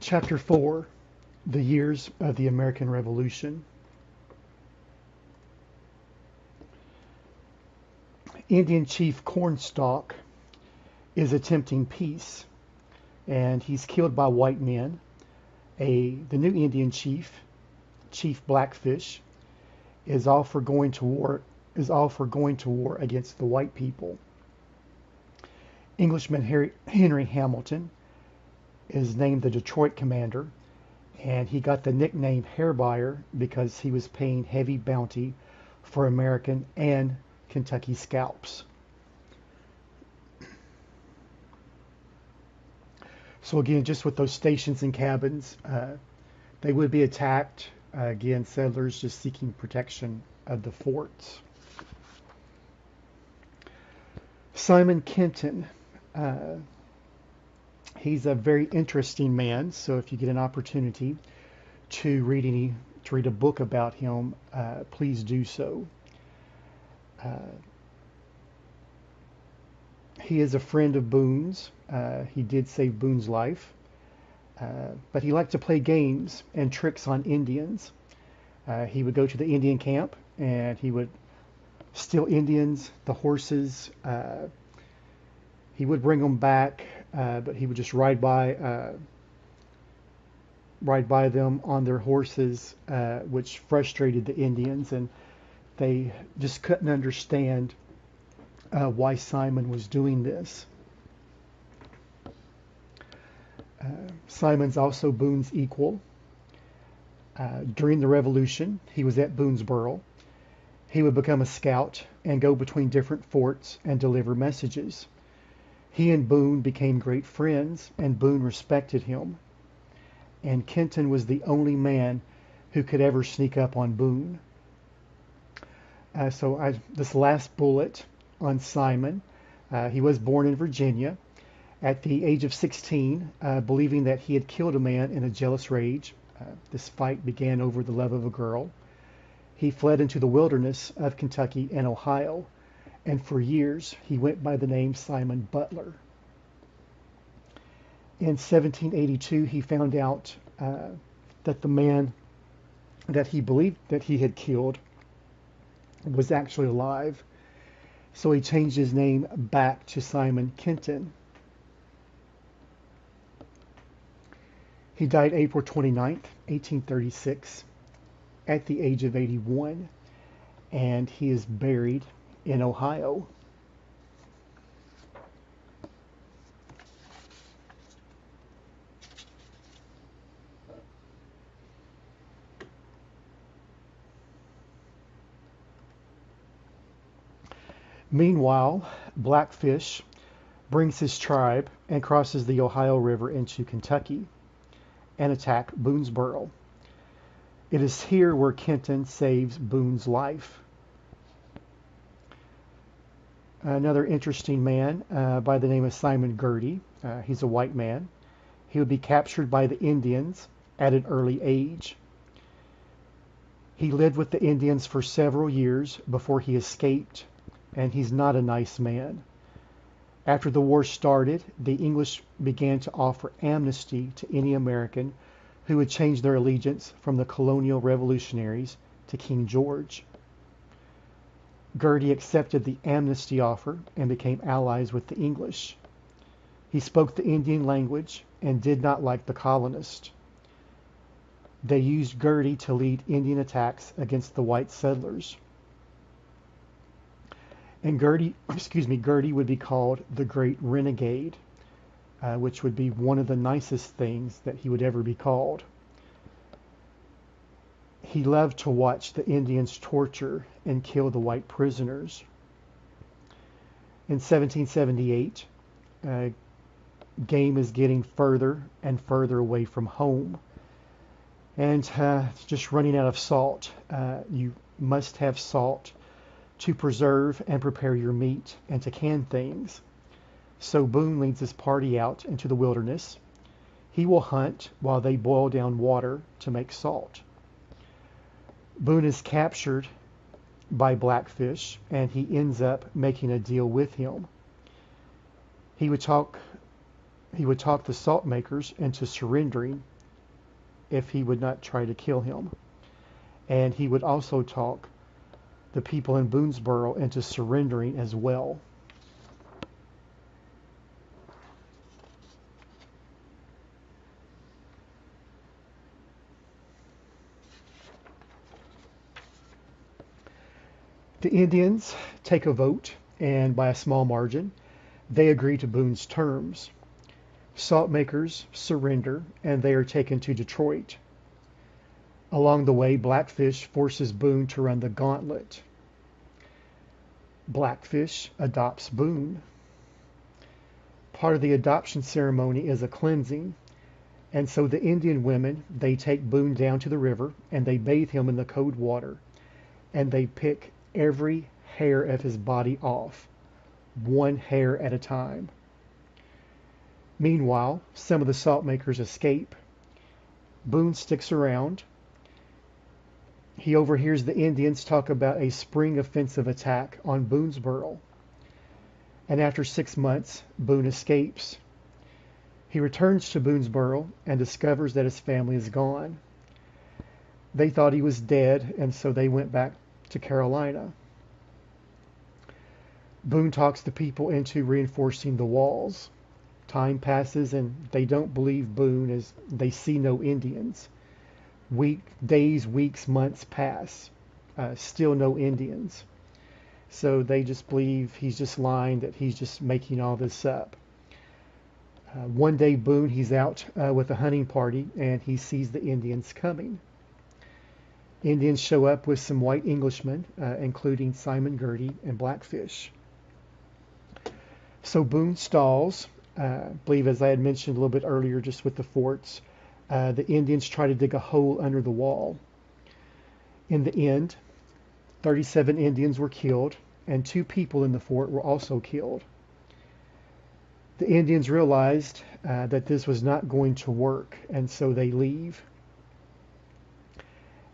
Chapter 4, The Years of the American Revolution. Indian Chief Cornstalk is attempting peace, and he's killed by white men. The new Indian chief, Chief Blackfish, is all for going to war against the white people. Englishman Henry Hamilton is named the Detroit commander, and he got the nickname Hair Buyer because he was paying heavy bounty for American and Kentucky scalps. So again, just with those stations and cabins, they would be attacked. Again, settlers just seeking protection of the forts. Simon Kenton. He's a very interesting man, so if you get an opportunity to read a book about him, please do so. He is a friend of Boone's. He did save Boone's life, but he liked to play games and tricks on Indians. He would go to the Indian camp and he would steal Indians, the horses. He would bring them back, but he would just ride by them on their horses, which frustrated the Indians, and they just couldn't understand why Simon was doing this. Simon's also Boone's equal. During the Revolution, he was at Boonesboro. He would become a scout and go between different forts and deliver messages. He and Boone became great friends, and Boone respected him. And Kenton was the only man who could ever sneak up on Boone. This last bullet on Simon, he was born in Virginia. At the age of 16, believing that he had killed a man in a jealous rage, this fight began over the love of a girl. He fled into the wilderness of Kentucky and Ohio, and for years he went by the name Simon Butler. In 1782, he found out that the man that he believed that he had killed was actually alive, so he changed his name back to Simon Kenton. He died April 29th, 1836, at the age of 81, and he is buried in Ohio. Meanwhile, Blackfish brings his tribe and crosses the Ohio River into Kentucky and attack Boonesboro. It is here where Kenton saves Boone's life. Another interesting man by the name of Simon Girty. He's a white man. He would be captured by the Indians at an early age. He lived with the Indians for several years before he escaped, and he's not a nice man. After the war started, the English began to offer amnesty to any American who would change their allegiance from the colonial revolutionaries to King George. Girty accepted the amnesty offer and became allies with the English. He spoke the Indian language and did not like the colonists. They used Girty to lead Indian attacks against the white settlers. And Girty would be called the Great Renegade, which would be one of the nicest things that he would ever be called. He loved to watch the Indians torture and kill the white prisoners. In 1778, game is getting further and further away from home, and it's just running out of salt. You must have salt to preserve and prepare your meat and to can things. So Boone leads his party out into the wilderness. He will hunt while they boil down water to make salt. Boone is captured by Blackfish, and he ends up making a deal with him. He would talk the salt makers into surrendering if he would not try to kill him. And he would also talk the people in Boonesboro into surrendering as well. The Indians take a vote, and by a small margin, they agree to Boone's terms. Salt makers surrender, and they are taken to Detroit. Along the way, Blackfish forces Boone to run the gauntlet. Blackfish adopts Boone. Part of the adoption ceremony is a cleansing, and so the Indian women, they take Boone down to the river, and they bathe him in the cold water, and they pick every hair of his body off, one hair at a time. Meanwhile, some of the salt makers escape. Boone sticks around. He overhears the Indians talk about a spring offensive attack on Boonesboro. And after 6 months, Boone escapes. He returns to Boonesboro and discovers that his family is gone. They thought he was dead, and so they went back to Carolina. Boone talks the people into reinforcing the walls. Time passes, and they don't believe Boone as they see no Indians. Days, weeks, months pass. Still no Indians. So they just believe he's just lying, that he's just making all this up. One day, Boone, he's out with a hunting party, and he sees the Indians coming. Indians show up with some white Englishmen, including Simon Girty and Blackfish. So Boone stalls. I believe, as I had mentioned a little bit earlier, just with the forts, the Indians try to dig a hole under the wall. In the end, 37 Indians were killed, and 2 people in the fort were also killed. The Indians realized that this was not going to work, and so they leave.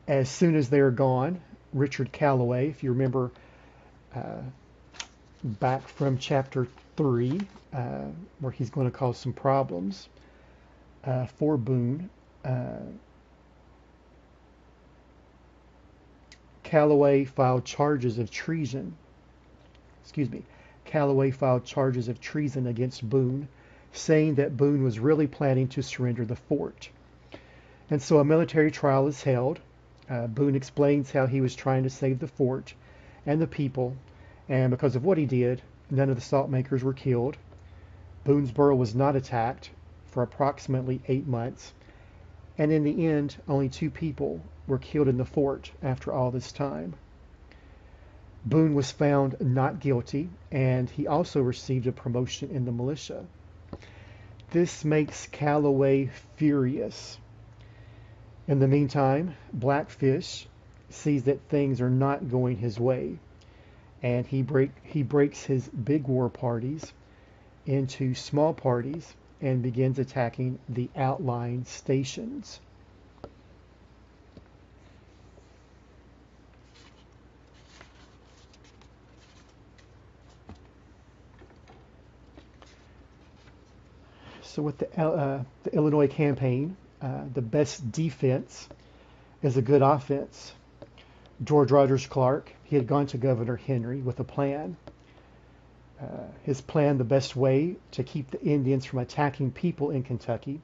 As soon as they're gone, Richard Calloway, if you remember back from chapter 3, where he's going to cause some problems for Boone, Calloway filed charges of treason. Calloway filed charges of treason against Boone, saying that Boone was really planning to surrender the fort. And so a military trial is held. Boone explains how he was trying to save the fort and the people, and because of what he did, none of the salt makers were killed. Boonesboro was not attacked for approximately 8 months, and in the end, only 2 people were killed in the fort after all this time. Boone was found not guilty, and he also received a promotion in the militia. This makes Calloway furious. In the meantime, Blackfish sees that things are not going his way, and he breaks his big war parties into small parties and begins attacking the outlying stations. So with the Illinois campaign, the best defense is a good offense. George Rogers Clark, he had gone to Governor Henry with a plan. His plan, the best way to keep the Indians from attacking people in Kentucky,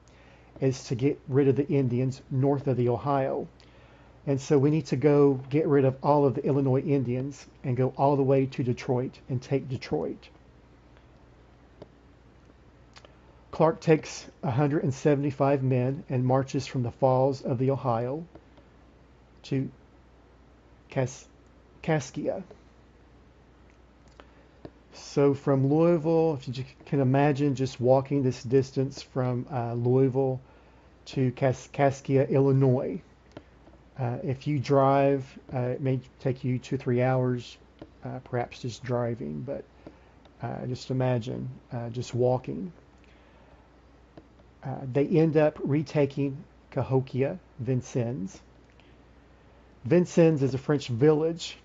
is to get rid of the Indians north of the Ohio. And so we need to go get rid of all of the Illinois Indians and go all the way to Detroit and take Detroit. Clark takes 175 men and marches from the falls of the Ohio to Kaskaskia. So from Louisville, if you can imagine just walking this distance from Louisville to Kaskaskia, Illinois. If you drive, it may take you 2-3 hours, perhaps just driving, but just imagine just walking. They end up retaking Cahokia, Vincennes. Vincennes is a French village.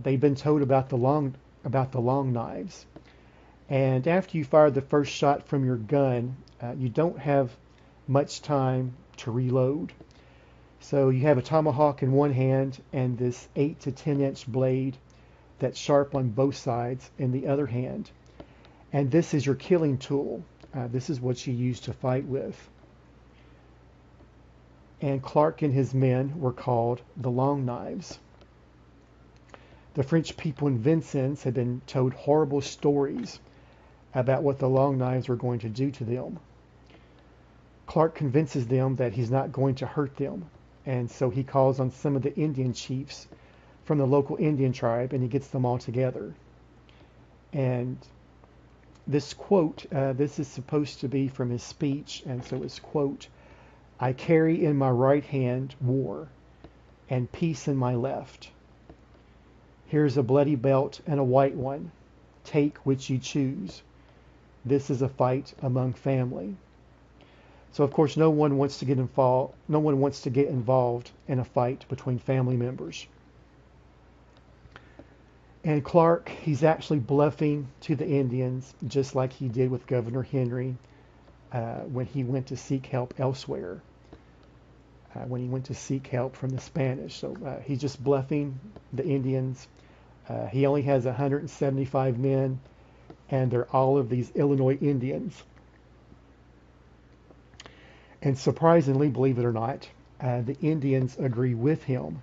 They've been told about the long knives. And after you fire the first shot from your gun, you don't have much time to reload. So you have a tomahawk in one hand and this 8 to 10-inch blade that's sharp on both sides in the other hand. And this is your killing tool. This is what you use to fight with. And Clark and his men were called the Long Knives. The French people in Vincennes had been told horrible stories about what the Long Knives were going to do to them. Clark convinces them that he's not going to hurt them, and so he calls on some of the Indian chiefs from the local Indian tribe, and he gets them all together. And this quote, this is supposed to be from his speech, and so it's quote, "I carry in my right hand war, and peace in my left. Here's a bloody belt and a white one. Take which you choose. This is a fight among family." So of course no one wants to get involved. No one wants to get involved in a fight between family members. And Clark, he's actually bluffing to the Indians, just like he did with Governor Henry when he went to seek help elsewhere. When he went to seek help from the Spanish. So he's just bluffing the Indians. He only has 175 men, and they're all of these Illinois Indians. And surprisingly, believe it or not, the Indians agree with him.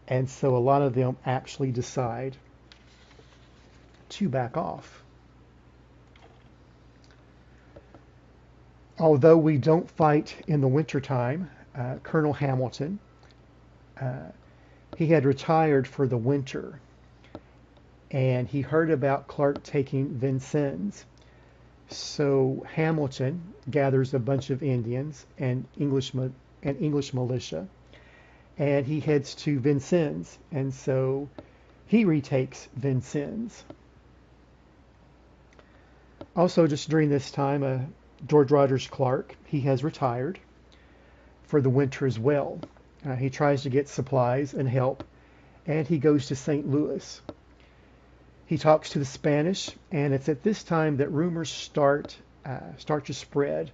And so a lot of them actually decide to back off. Although we don't fight in the wintertime, Colonel Hamilton, he had retired for the winter, and he heard about Clark taking Vincennes. So Hamilton gathers a bunch of Indians and English militia, and he heads to Vincennes, and so he retakes Vincennes. Also, just during this time, George Rogers Clark, he has retired for the winter as well. He tries to get supplies and help, and he goes to St. Louis. He talks to the Spanish, and it's at this time that rumors start to spread.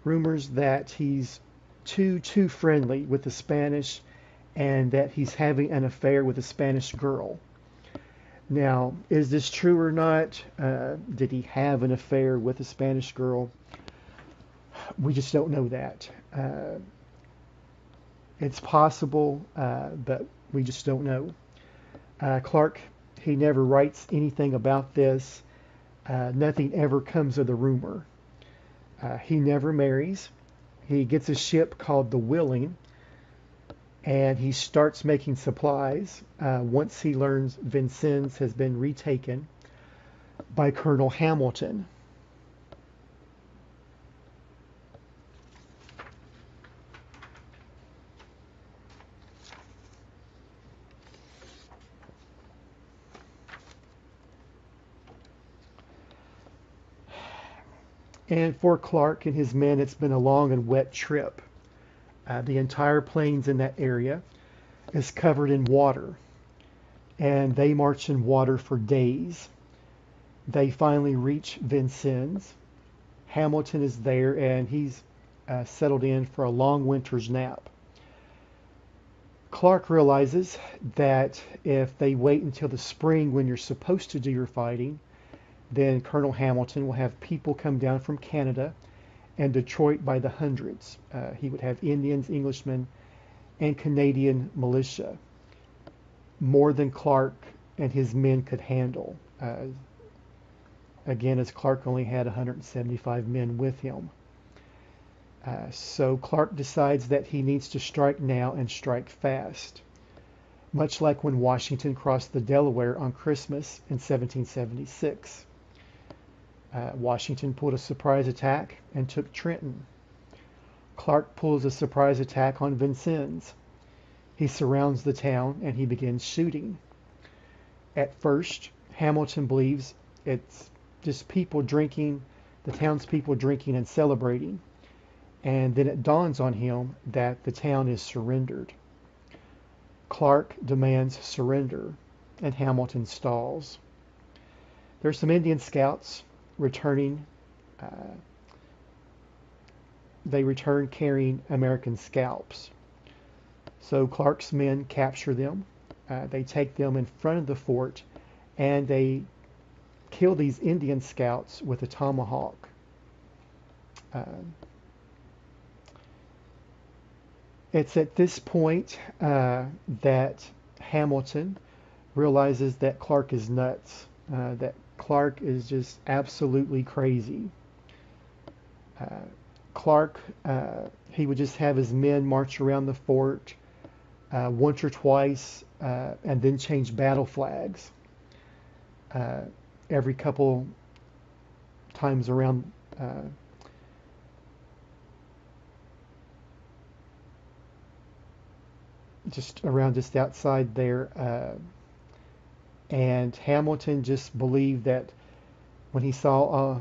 Rumors that he's too friendly with the Spanish, and that he's having an affair with a Spanish girl. Now, is this true or not? Did he have an affair with a Spanish girl? We just don't know that. It's possible, but we just don't know. Clark, he never writes anything about this. Nothing ever comes of the rumor. He never marries. He gets a ship called the Willing, and he starts making supplies once he learns Vincennes has been retaken by Colonel Hamilton. And for Clark and his men, it's been a long and wet trip. The entire plains in that area is covered in water, and they march in water for days. They finally reach Vincennes. Hamilton is there, and he's settled in for a long winter's nap. Clark realizes that if they wait until the spring when you're supposed to do your fighting, then Colonel Hamilton will have people come down from Canada and Detroit by the hundreds. He would have Indians, Englishmen, and Canadian militia, more than Clark and his men could handle. Again, as Clark only had 175 men with him. So Clark decides that he needs to strike now and strike fast, much like when Washington crossed the Delaware on Christmas in 1776. Washington pulled a surprise attack and took Trenton. Clark pulls a surprise attack on Vincennes. He surrounds the town and he begins shooting. At first, Hamilton believes it's just people drinking, the townspeople drinking and celebrating. And then it dawns on him that the town is surrendered. Clark demands surrender, and Hamilton stalls. There's some Indian scouts returning. They return carrying American scalps. So Clark's men capture them. They take them in front of the fort, and they kill these Indian scouts with a tomahawk. Uh, it's at this point that Hamilton realizes that Clark is nuts, that Clark is just absolutely crazy. Uh, Clark, he would just have his men march around the fort once or twice and then change battle flags uh, every couple times around. Just outside there, and Hamilton just believed that when he saw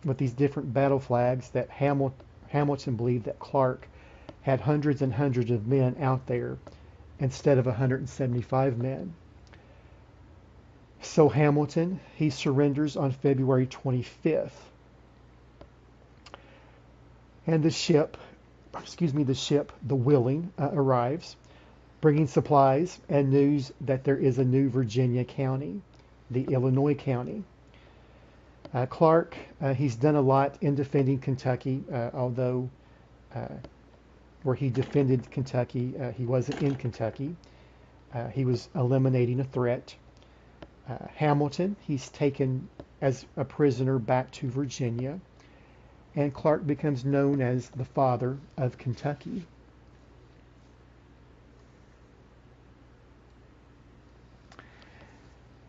with these different battle flags that Hamilton believed that Clark had hundreds and hundreds of men out there instead of 175 men. So Hamilton, he surrenders on February 25th. And the ship, the Willing, arrives, bringing supplies and news that there is a new Virginia county, the Illinois county. Clark, he's done a lot in defending Kentucky, although where he defended Kentucky, he wasn't in Kentucky. He was eliminating a threat. Hamilton, he's taken as a prisoner back to Virginia, and Clark becomes known as the father of Kentucky.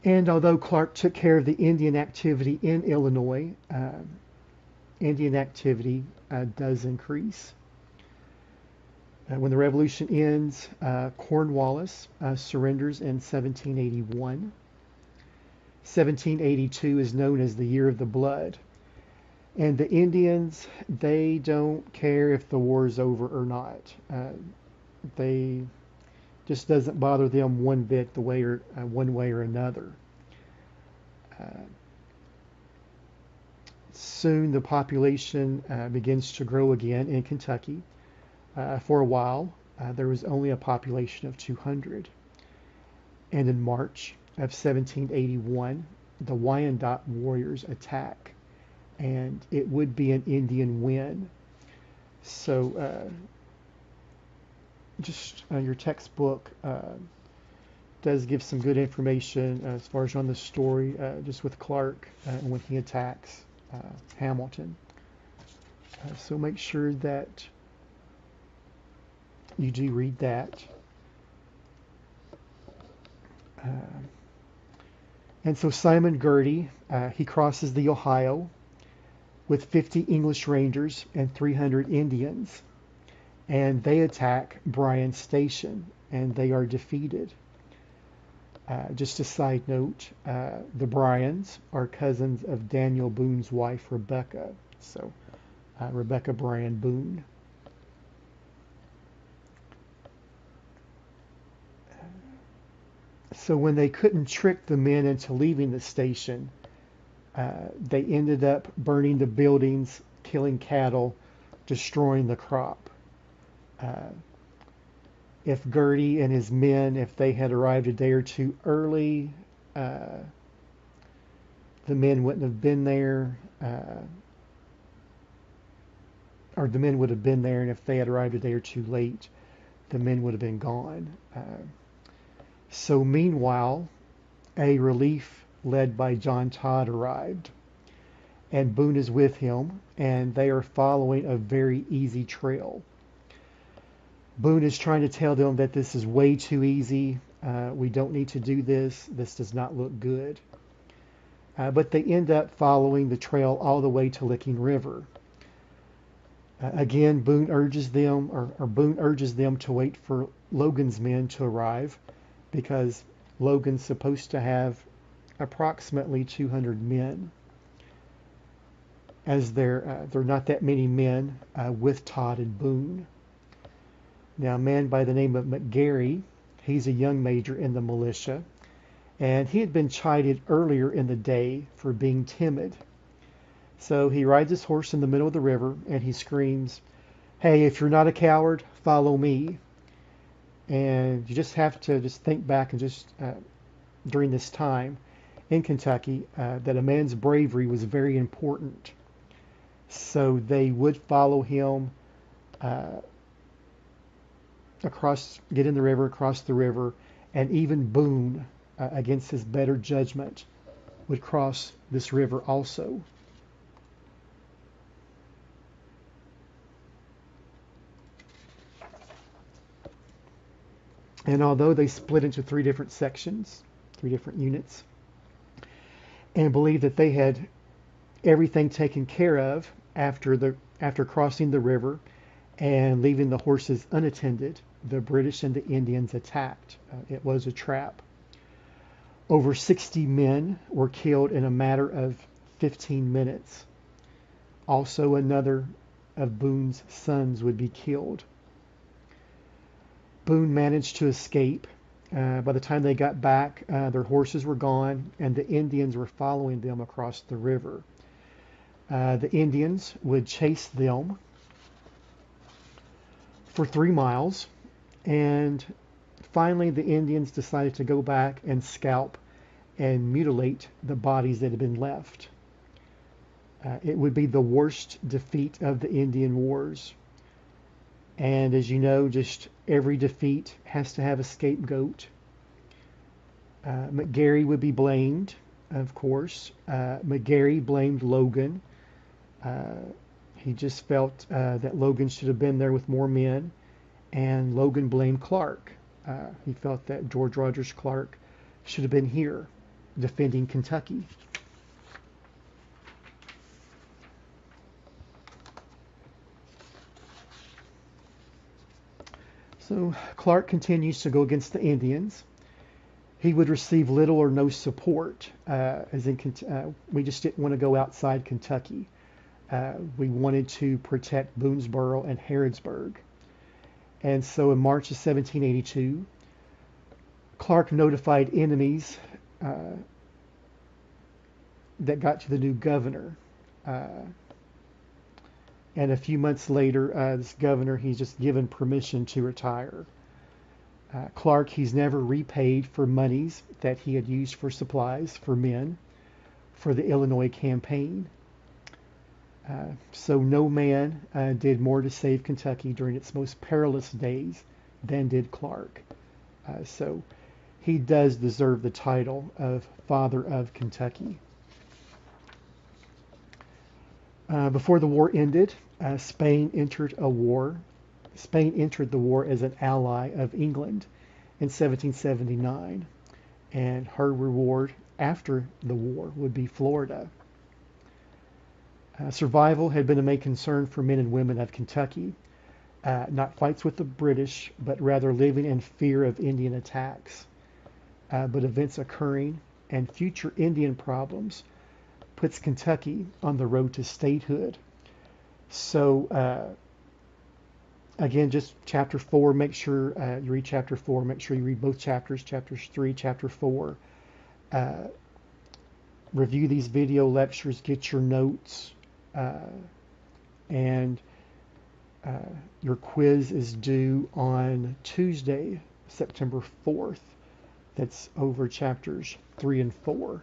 And although Clark took care of the Indian activity in Illinois, Indian activity does increase. When the Revolution ends, Cornwallis surrenders in 1781. 1782 is known as the Year of the Blood. And the Indians, they don't care if the war is over or not. They just doesn't bother them one bit one way or another. Soon the population begins to grow again in Kentucky. For a while, there was only a population of 200. And in March of 1781, the Wyandot warriors attack, and it would be an Indian win. So your textbook does give some good information as far as on the story, just with Clark when he attacks Hamilton. So make sure that you do read that. And so Simon Girty, he crosses the Ohio with 50 English Rangers and 300 Indians, and they attack Bryan Station, and they are defeated. Just a side note, the Bryans are cousins of Daniel Boone's wife, Rebecca. So Rebecca Bryan Boone. So when they couldn't trick the men into leaving the station, they ended up burning the buildings, killing cattle, destroying the crop. If Girty and his men, if they had arrived a day or two early, the men wouldn't have been there, or the men would have been there, and if they had arrived a day or two late, the men would have been gone. So meanwhile, a relief led by John Todd arrived, and Boone is with him, and they are following a very easy trail. Boone is trying to tell them that this is way too easy. We don't need to do this. This does not look good. But they end up following the trail all the way to Licking River. Again, Boone urges them, Boone urges them to wait for Logan's men to arrive, because Logan's supposed to have approximately 200 men, as there are not that many men with Todd and Boone. Now, a man by the name of McGarry, he's a young major in the militia, and he had been chided earlier in the day for being timid. So he rides his horse in the middle of the river, and he screams, "Hey, if you're not a coward, follow me." And you just have to just think back and just during this time in Kentucky that a man's bravery was very important. So they would follow him uh, get in the river, across the river, and even Boone, against his better judgment, would cross this river also. And although they split into three different sections, three different units, and believed that they had everything taken care of after crossing the river and leaving the horses unattended, the British and the Indians attacked. It was a trap. Over 60 men were killed in a matter of 15 minutes. Also, another of Boone's sons would be killed. Boone managed to escape. By the time they got back, their horses were gone, and the Indians were following them across the river. The Indians would chase them for 3 miles, and finally the Indians decided to go back and scalp and mutilate the bodies that had been left. It would be the worst defeat of the Indian Wars. And as you know, just every defeat has to have a scapegoat. McGarry would be blamed, of course. McGarry blamed Logan. He just felt that Logan should have been there with more men, and Logan blamed Clark. He felt that George Rogers Clark should have been here defending Kentucky. So Clark continues to go against the Indians. He would receive little or no support, we just didn't want to go outside Kentucky. We wanted to protect Boonesboro and Harrodsburg. And so in March of 1782, Clark notified enemies that got to the new governor. And a few months later, this governor, he's just given permission to retire. Clark, he's never repaid for monies that he had used for supplies for men for the Illinois campaign. So no man did more to save Kentucky during its most perilous days than did Clark. So he does deserve the title of Father of Kentucky. Before the war ended, Spain entered a war. Spain entered the war as an ally of England in 1779, and her reward after the war would be Florida. Survival had been a main concern for men and women of Kentucky, not fights with the British, but rather living in fear of Indian attacks. But events occurring and future Indian problems puts Kentucky on the road to statehood. So again, just chapter 4, make sure you read chapter 4, make sure you read both chapters 3, chapter 4. Review these video lectures, get your notes, and your quiz is due on Tuesday, September 4th. That's over chapters 3 and 4.